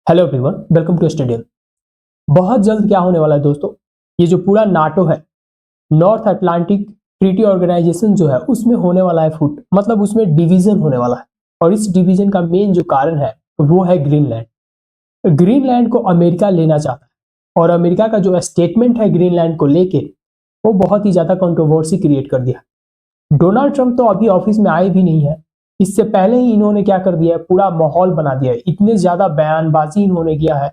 Hello everyone, welcome to studio. बहुत जल्द क्या होने वाला है दोस्तों, ये जो पूरा नाटो है, नॉर्थ अटलांटिक ट्रीटी ऑर्गेनाइजेशन जो है, उसमें होने वाला है फुट, मतलब उसमें डिवीजन होने वाला है। और इस डिवीजन का मेन जो कारण है वो है ग्रीनलैंड। ग्रीनलैंड को अमेरिका लेना चाहता है और अमेरिका का जो स्टेटमेंट है ग्रीनलैंड को लेके, वो बहुत ही ज्यादा कंट्रोवर्सी क्रिएट कर दिया। डोनाल्ड ट्रंप तो अभी ऑफिस में आए भी नहीं है, इससे पहले ही इन्होंने क्या कर दिया है, पूरा माहौल बना दिया है। इतने ज्यादा बयानबाजी इन्होंने किया है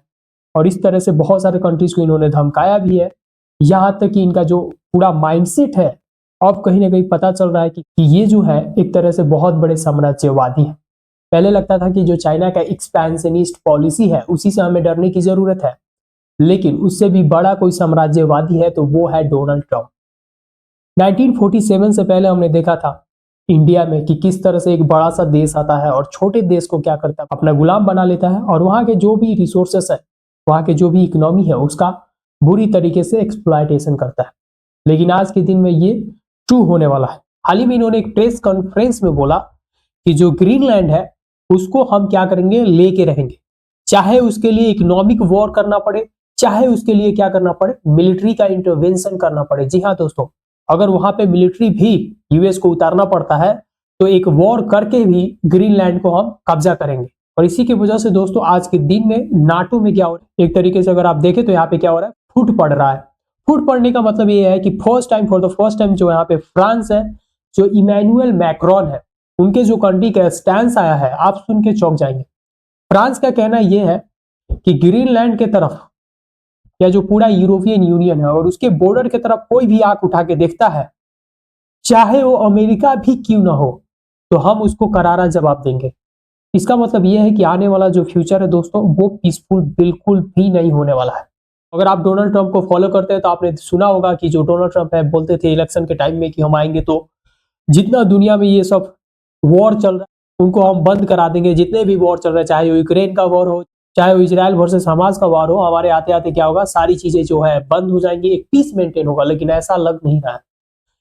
और इस तरह से बहुत सारे कंट्रीज को इन्होंने धमकाया भी है। यहाँ तक कि इनका जो पूरा माइंडसेट है, अब कहीं ना कहीं पता चल रहा है कि ये जो है एक तरह से बहुत बड़े साम्राज्यवादी है। पहले लगता था कि जो चाइना का एक्सपेंशनिस्ट पॉलिसी है उसी से हमें डरने की जरूरत है, लेकिन उससे भी बड़ा कोई साम्राज्यवादी है तो वो है डोनाल्ड ट्रंप। 1947 से पहले हमने देखा था इंडिया में कि किस तरह से एक बड़ा सा देश आता है और छोटे देश को क्या करता है, अपना गुलाम बना लेता है और वहां के जो भी रिसोर्सेस है, वहां के जो भी इकोनॉमी है, उसका बुरी तरीके से एक्सप्लॉयटेशन करता है। लेकिन आज के दिन में ये ट्रू होने वाला है। हाल ही में इन्होंने एक प्रेस कॉन्फ्रेंस में बोला कि जो ग्रीनलैंड है उसको हम क्या करेंगे, लेके रहेंगे, चाहे उसके लिए इकोनॉमिक वॉर करना पड़े, चाहे उसके लिए क्या करना पड़े, मिलिट्री का इंटरवेंशन करना पड़े। जी हाँ दोस्तों, अगर वहां पे मिलिट्री भी यूएस को उतारना पड़ता है तो एक वॉर करके भी ग्रीनलैंड को हम कब्जा करेंगे। और इसी की वजह से दोस्तों आज के दिन में नाटो में क्या हो रहा है, एक तरीके से अगर आप देखें तो यहाँ पे क्या हो रहा है, फूट पड़ रहा है। फूट पड़ने का मतलब ये है कि फॉर द फर्स्ट टाइम जो यहाँ पे फ्रांस है, जो इमैनुअल मैक्रोन है, उनके जो कंट्री का स्टैंस आया है, आप सुन के चौंक जाएंगे। फ्रांस का कहना यह है कि ग्रीनलैंड के तरफ या जो पूरा यूरोपियन यूनियन है और उसके बॉर्डर की तरफ कोई भी आंख उठा के देखता है, चाहे वो अमेरिका भी क्यों ना हो, तो हम उसको करारा जवाब देंगे। इसका मतलब यह है कि आने वाला जो फ्यूचर है दोस्तों, वो पीसफुल बिल्कुल भी नहीं होने वाला है। अगर आप डोनाल्ड ट्रंप को फॉलो करते हैं तो आपने सुना होगा कि जो डोनाल्ड ट्रंप है बोलते थे इलेक्शन के टाइम में कि हम आएंगे तो जितना दुनिया में ये सब वॉर चल रहा है उनको हम बंद करा देंगे। जितने भी वॉर चल रहे हैं, चाहे वो यूक्रेन का वॉर हो, चाहे वो इजराइल वर्सेस हमास का वॉर हो, हमारे आते आते क्या होगा, सारी चीजें जो है बंद हो जाएंगी, एक पीस मेंटेन होगा। लेकिन ऐसा लग नहीं रहा है,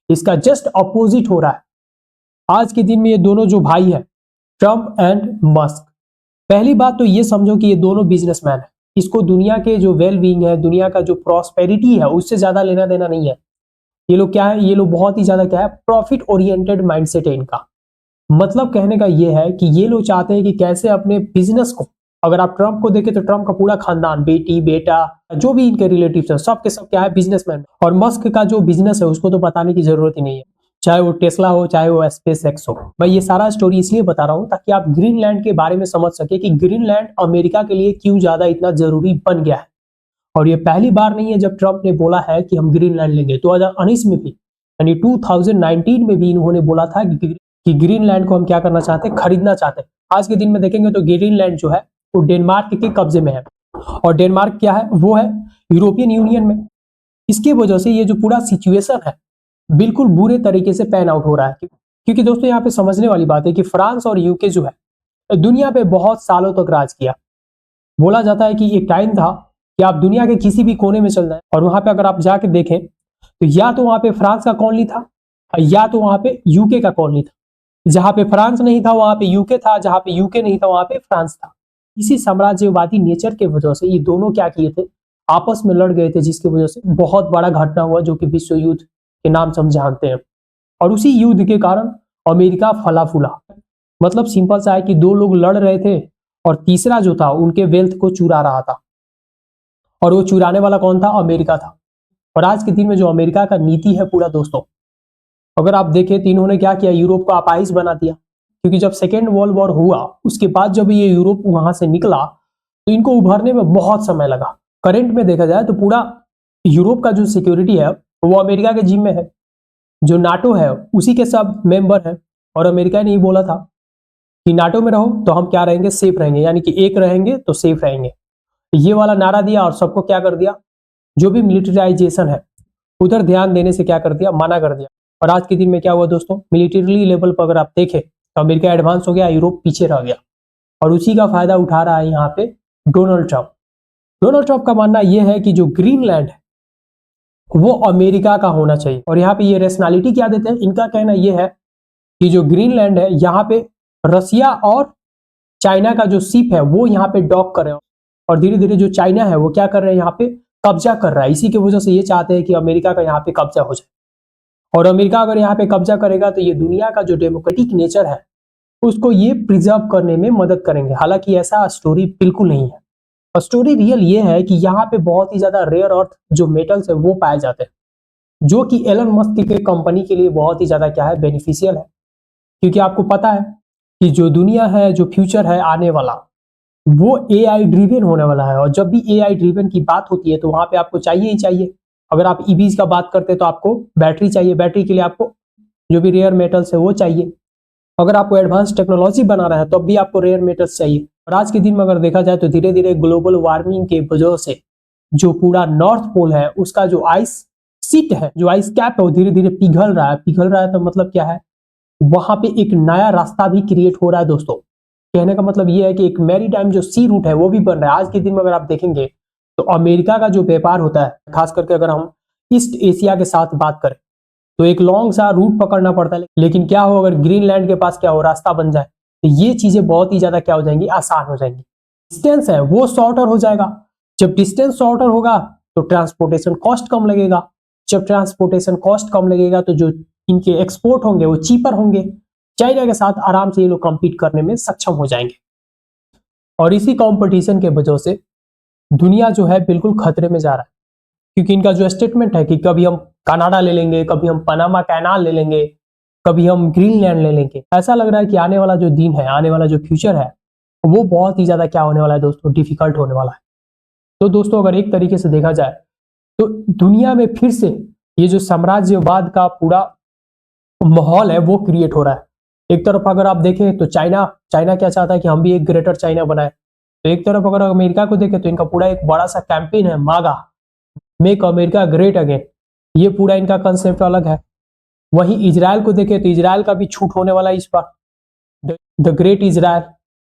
इसका जस्ट अपोजिट हो रहा है। आज के दिन में ये दोनों जो भाई है, ट्रंप एंड मस्क, पहली बात तो ये समझो कि ये दोनों बिजनेसमैन है। इसको दुनिया के जो वेल बीइंग है, दुनिया का जो प्रॉस्पेरिटी है, उससे ज्यादा लेना देना नहीं है। ये लोग क्या है, ये लोग बहुत ही ज्यादा क्या है, प्रॉफिट ओरिएंटेड माइंडसेट है इनका। मतलब कहने का ये है कि ये लोग चाहते हैं कि कैसे अपने बिजनेस को, अगर आप ट्रंप को देखें तो ट्रंप का पूरा खानदान, बेटी बेटा, जो भी इनके रिलेटिव्स हैं, सब के सब क्या है, बिजनेसमैन। और मस्क का जो बिजनेस है उसको तो बताने की जरूरत ही नहीं है, चाहे वो टेस्ला हो, चाहे वो स्पेस एक्स हो। मैं ये सारा स्टोरी इसलिए बता रहा हूं ताकि आप ग्रीनलैंड के बारे में समझ सके कि ग्रीनलैंड अमेरिका के लिए क्यों ज्यादा इतना जरूरी बन गया है। और ये पहली बार नहीं है जब ट्रंप ने बोला है कि हम ग्रीनलैंड लेंगे। 2019 में भी, यानी 2019 में भी इन्होंने बोला था कि ग्रीनलैंड को हम क्या करना चाहते हैं, खरीदना चाहते हैं। आज के दिन में देखेंगे तो ग्रीनलैंड जो है वो डेनमार्क के कब्जे में है और डेनमार्क क्या है, वो है यूरोपियन यूनियन में। इसकी वजह से ये जो पूरा सिचुएशन है बिल्कुल बुरे तरीके से पैन आउट हो रहा है। क्योंकि दोस्तों यहाँ पे समझने वाली बात है कि फ्रांस और यूके जो है दुनिया पे बहुत सालों तक राज किया। बोला जाता है कि एक टाइम था कि आप दुनिया के किसी भी कोने में चल जाए और वहां पे अगर आप जाके देखें तो या तो वहां पे फ्रांस का कॉलोनी था या तो वहां पे यूके का कॉलोनी था। जहां पे फ्रांस नहीं था वहां पे यूके था, जहां पे यूके नहीं था वहां पे फ्रांस था। इसी साम्राज्यवादी नेचर के वजह से ये दोनों क्या किए थे, आपस में लड़ गए थे, जिसकी वजह से बहुत बड़ा घटना हुआ जो कि विश्व युद्ध के नाम से हम जानते हैं। और उसी युद्ध के कारण अमेरिका फला फूला। मतलब सिंपल सा है कि दो लोग लड़ रहे थे और तीसरा जो था उनके वेल्थ को चुरा रहा था, और वो चुराने वाला कौन था, अमेरिका था। और आज के दिन में जो अमेरिका का नीति है पूरा दोस्तों, अगर आप देखें तो इन्होंने क्या किया, यूरोप को अपाहिज बना दिया। क्योंकि जब सेकेंड वर्ल्ड वॉर हुआ उसके बाद जब ये यूरोप वहां से निकला तो इनको उभरने में बहुत समय लगा। करंट में देखा जाए तो पूरा यूरोप का जो सिक्योरिटी है वो अमेरिका के जिम्मे है। जो नाटो है उसी के सब मेंबर है। और अमेरिका ने ये बोला था कि नाटो में रहो तो हम क्या रहेंगे, सेफ रहेंगे, यानी कि एक रहेंगे तो सेफ रहेंगे। ये वाला नारा दिया और सबको क्या कर दिया, जो भी मिलिटराइजेशन है उधर ध्यान देने से क्या कर दिया, मना कर दिया। और आज के दिन में क्या हुआ दोस्तों, मिलिटरी लेवल पर अगर आप देखें तो अमेरिका एडवांस हो गया, यूरोप पीछे रह गया। और उसी का फायदा उठा रहा है यहाँ पे डोनाल्ड ट्रंप। डोनाल्ड ट्रंप का मानना यह है कि जो ग्रीनलैंड है वो अमेरिका का होना चाहिए। और यहाँ पे ये रेशनैलिटी क्या देते हैं, इनका कहना यह है कि जो ग्रीनलैंड है यहाँ पे रसिया और चाइना का जो शिप है वो यहाँ पे डॉक करे। और धीरे धीरे जो चाइना है वो क्या कर रहा है, यहाँ पे कब्जा कर रहा है। इसी की वजह से ये चाहते हैं कि अमेरिका का यहाँ पे कब्जा हो जाए, और अमेरिका अगर यहाँ पे कब्जा करेगा तो ये दुनिया का जो डेमोक्रेटिक नेचर है उसको ये प्रिजर्व करने में मदद करेंगे। हालांकि ऐसा स्टोरी बिल्कुल नहीं है, और स्टोरी रियल ये है कि यहाँ पे बहुत ही ज्यादा रेयर अर्थ जो मेटल्स है वो पाए जाते हैं, जो कि एलन मस्क के कंपनी के लिए बहुत ही ज्यादा क्या है, बेनिफिशियल है। क्योंकि आपको पता है कि जो दुनिया है, जो फ्यूचर है आने वाला, वो एआई ड्रिवन होने वाला है। और जब भी एआई ड्रिवन की बात होती है तो वहां पे आपको चाहिए ही चाहिए, अगर आप ईवीज का बात करते हैं तो आपको बैटरी चाहिए, बैटरी के लिए आपको जो भी रेयर मेटल्स है वो चाहिए। अगर आपको एडवांस टेक्नोलॉजी बनाना है तो अब भी आपको रेयर मेटल्स चाहिए। और आज के दिन में अगर देखा जाए तो धीरे धीरे ग्लोबल वार्मिंग के वजह से जो पूरा नॉर्थ पोल है उसका जो आइस सीट है, जो आइस कैप है, वो धीरे धीरे पिघल रहा है। पिघल रहा है तो मतलब क्या है, वहां पे एक नया रास्ता भी क्रिएट हो रहा है दोस्तों। कहने का मतलब ये है कि एक मैरीटाइम जो सी रूट है वो भी बन रहा है। आज के दिन में अगर आप देखेंगे तो अमेरिका का जो व्यापार होता है, खास करके अगर हम ईस्ट एशिया के साथ बात करें तो एक लॉन्ग सा रूट पकड़ना पड़ता है। लेकिन क्या हो, अगर ग्रीनलैंड के पास क्या हो, रास्ता बन जाए तो ये चीजें बहुत ही ज्यादा क्या हो जाएंगी, आसान हो जाएंगी। डिस्टेंस है वो शॉर्टर हो जाएगा। जब डिस्टेंस शॉर्टर होगा तो ट्रांसपोर्टेशन कॉस्ट कम लगेगा। जब ट्रांसपोर्टेशन कॉस्ट कम लगेगा तो जो इनके एक्सपोर्ट होंगे वो चीपर होंगे। चाइना के साथ आराम से ये लोग कम्पीट करने में सक्षम हो जाएंगे। और इसी कंपटीशन के वजह से दुनिया जो है बिल्कुल खतरे में जा रहा है। क्योंकि इनका जो स्टेटमेंट है कि कभी हम कनाडा ले लेंगे, कभी हम पनामा कैनाल ले लेंगे, कभी हम ग्रीनलैंड ले लेंगे। ऐसा लग रहा है कि आने वाला जो दिन है, आने वाला जो फ्यूचर है वो बहुत ही ज्यादा क्या होने वाला है दोस्तों, डिफिकल्ट होने वाला है। तो दोस्तों अगर एक तरीके से देखा जाए तो दुनिया में फिर से ये जो साम्राज्यवाद का पूरा माहौल है वो क्रिएट हो रहा है। एक तरफ अगर आप देखें तो चाइना क्या चाहता है कि हम भी एक ग्रेटर चाइना बनाए। तो एक तरफ अगर अमेरिका को देखें तो इनका पूरा एक बड़ा सा कैंपेन है, मागा, मेक अमेरिका ग्रेट अगेन। ये पूरा इनका कंसेप्ट अलग है। वहीं इजराइल को देखें तो इजराइल का भी छूट होने वाला है इस बार, द ग्रेट इजराइल।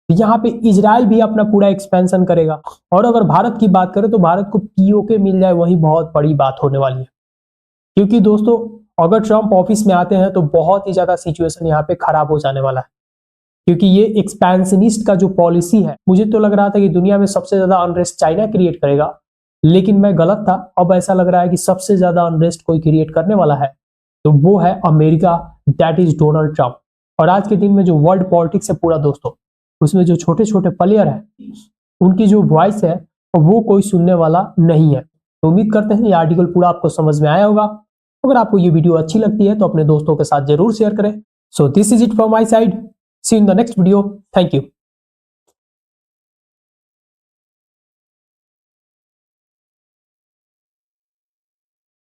यहाँ पे इजराइल भी अपना पूरा एक्सपेंशन करेगा। और अगर भारत की बात करें तो भारत को पीओके मिल जाए वही बहुत बड़ी बात होने वाली है। क्योंकि दोस्तों अगर ट्रंप ऑफिस में आते हैं तो बहुत ही ज्यादा सिचुएशन यहाँ पे खराब हो जाने वाला है। क्योंकि ये एक्सपेंशनिस्ट का जो पॉलिसी है, मुझे तो लग रहा था कि दुनिया में सबसे ज्यादा अनरेस्ट चाइना क्रिएट करेगा, लेकिन मैं गलत था। अब ऐसा लग रहा है कि सबसे ज्यादा अनरेस्ट कोई क्रिएट करने वाला है तो वो है America, that is Donald Trump. और आज के दिन में जो वर्ल्ड पॉलिटिक्स है पूरा दोस्तों, उसमें जो छोटे छोटे प्लेयर है उनकी जो वॉइस है वो कोई सुनने वाला नहीं है। तो उम्मीद करते हैं ये आर्टिकल पूरा आपको समझ में आया होगा। अगर आपको ये वीडियो अच्छी लगती है तो अपने दोस्तों के साथ जरूर शेयर करें। So this is it from my side, see you in the next video, thank you.